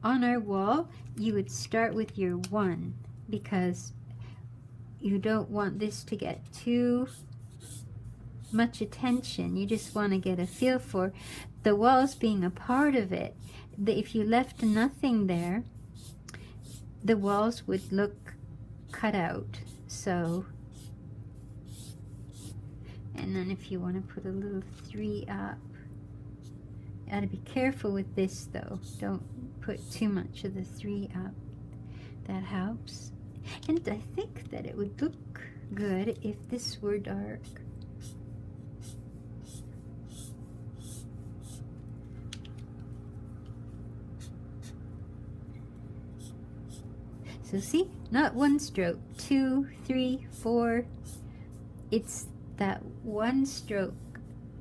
on our wall, you would start with your 1 because you don't want this to get too much attention. You just want to get a feel for the walls being a part of it. If you left nothing there, the walls would look cut out. So, and then if you want to put a little 3 up, you got to be careful with this though. Don't put too much of the 3 up. That helps. And I think that it would look good if this were dark. So see, not 1 stroke, 2, 3, 4. It's that 1 stroke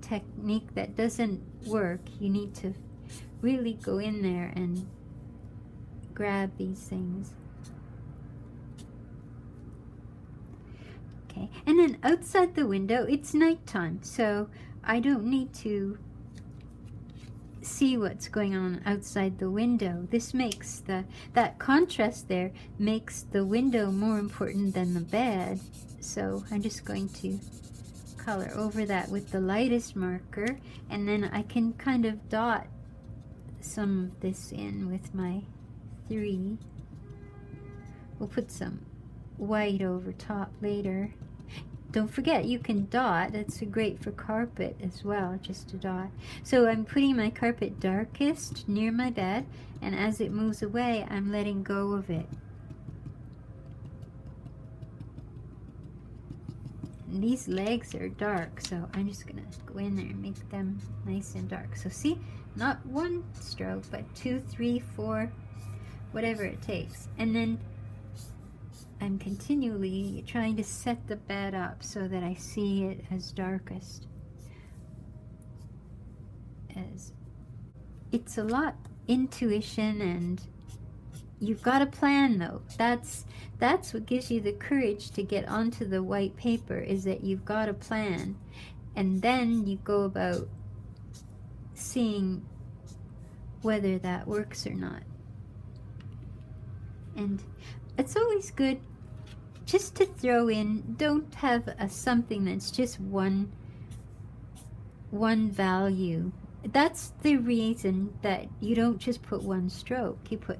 technique that doesn't work. You need to really go in there and grab these things. Okay, and then outside the window, it's nighttime, so I don't need to see what's going on outside the window. This makes that contrast there makes the window more important than the bed. So I'm just going to color over that with the lightest marker, and then I can kind of dot some of this in with my 3. We'll put some white over top later. Don't forget, you can dot. That's great for carpet as well, just to dot. So I'm putting my carpet darkest near my bed, and as it moves away, I'm letting go of it. And these legs are dark, so I'm just gonna go in there and make them nice and dark. So see, not 1 stroke, but 2, 3, 4, whatever it takes. And then I'm continually trying to set the bed up so that I see it as darkest. As it's a lot intuition, and you've got a plan though. That's what gives you the courage to get onto the white paper, is that you've got a plan, and then you go about seeing whether that works or not. And it's always good just to throw in, don't have something that's just one value. That's the reason that you don't just put 1 stroke. You put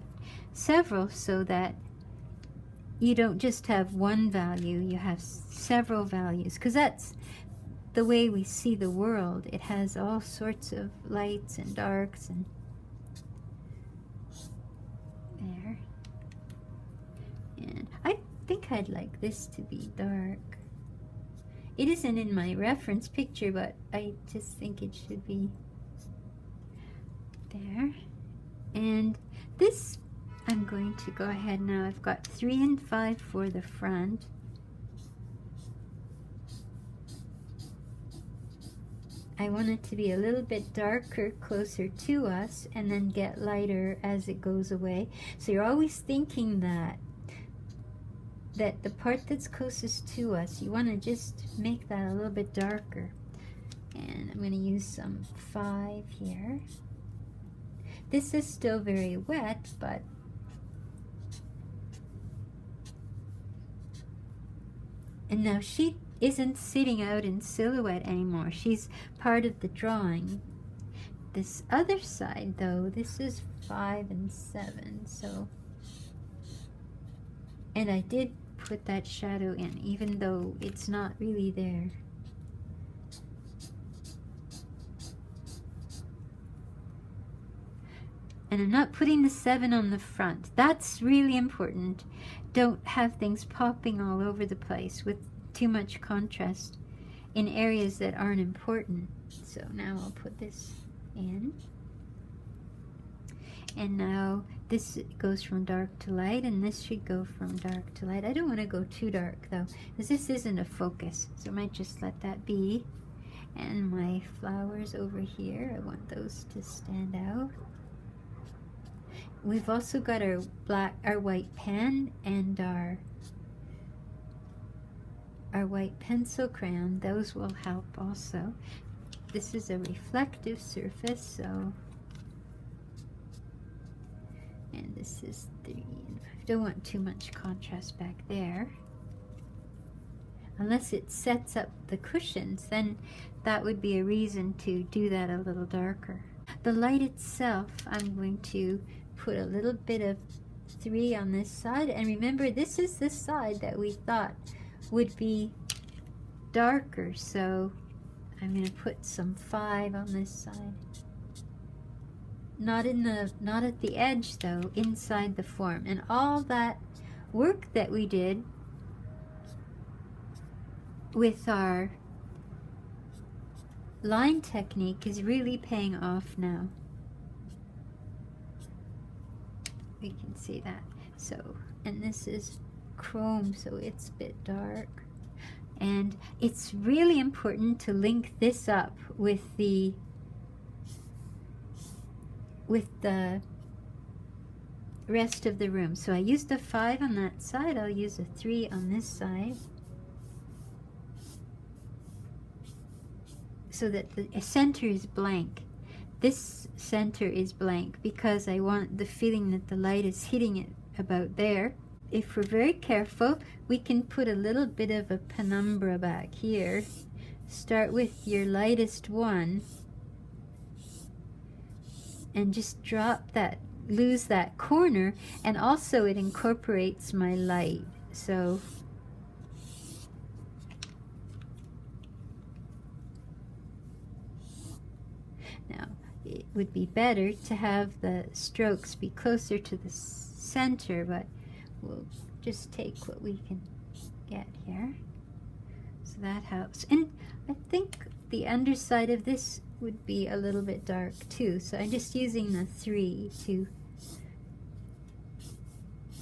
several so that you don't just have 1 value, you have several values, because that's the way we see the world. It has all sorts of lights and darks and there. And I think I'd like this to be dark. It isn't in my reference picture, but I just think it should be there. And this, I'm going to go ahead now. I've got 3 and 5 for the front. I want it to be a little bit darker closer to us, and then get lighter as it goes away. So you're always thinking that the part that's closest to us, you want to just make that a little bit darker. And I'm going to use some 5 here. This is still very wet, but and now she isn't sitting out in silhouette anymore. She's part of the drawing. This other side though, this is 5 and 7, so, and I did put that shadow in even though it's not really there. And I'm not putting the 7 on the front. That's really important. Don't have things popping all over the place with too much contrast in areas that aren't important. So now I'll put this in. And now this goes from dark to light, and this should go from dark to light. I don't want to go too dark though, because this isn't a focus, so I might just let that be. And my flowers over here, I want those to stand out. We've also got our white pen and our white pencil crayon. Those will help also. This is a reflective surface, so, this is 3 and 5. Don't want too much contrast back there. Unless it sets up the cushions, then that would be a reason to do that a little darker. The light itself, I'm going to put a little bit of 3 on this side. And remember, this is the side that we thought would be darker. So I'm going to put some 5 on this side. Not at the edge though, inside the form. And all that work that we did with our line technique is really paying off now. We can see that. So, and this is chrome, so it's a bit dark. And it's really important to link this up with the rest of the room. So I used a 5 on that side, I'll use a 3 on this side, so that the center is blank. This center is blank because I want the feeling that the light is hitting it about there. If we're very careful, we can put a little bit of a penumbra back here. Start with your lightest one and just drop that, lose that corner, and also it incorporates my light. So now it would be better to have the strokes be closer to the center, but we'll just take what we can get here. So that helps. And I think the underside of this would be a little bit dark too, so I'm just using the 3 to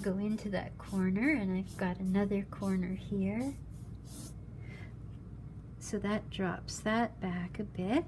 go into that corner, and I've got another corner here, so that drops that back a bit.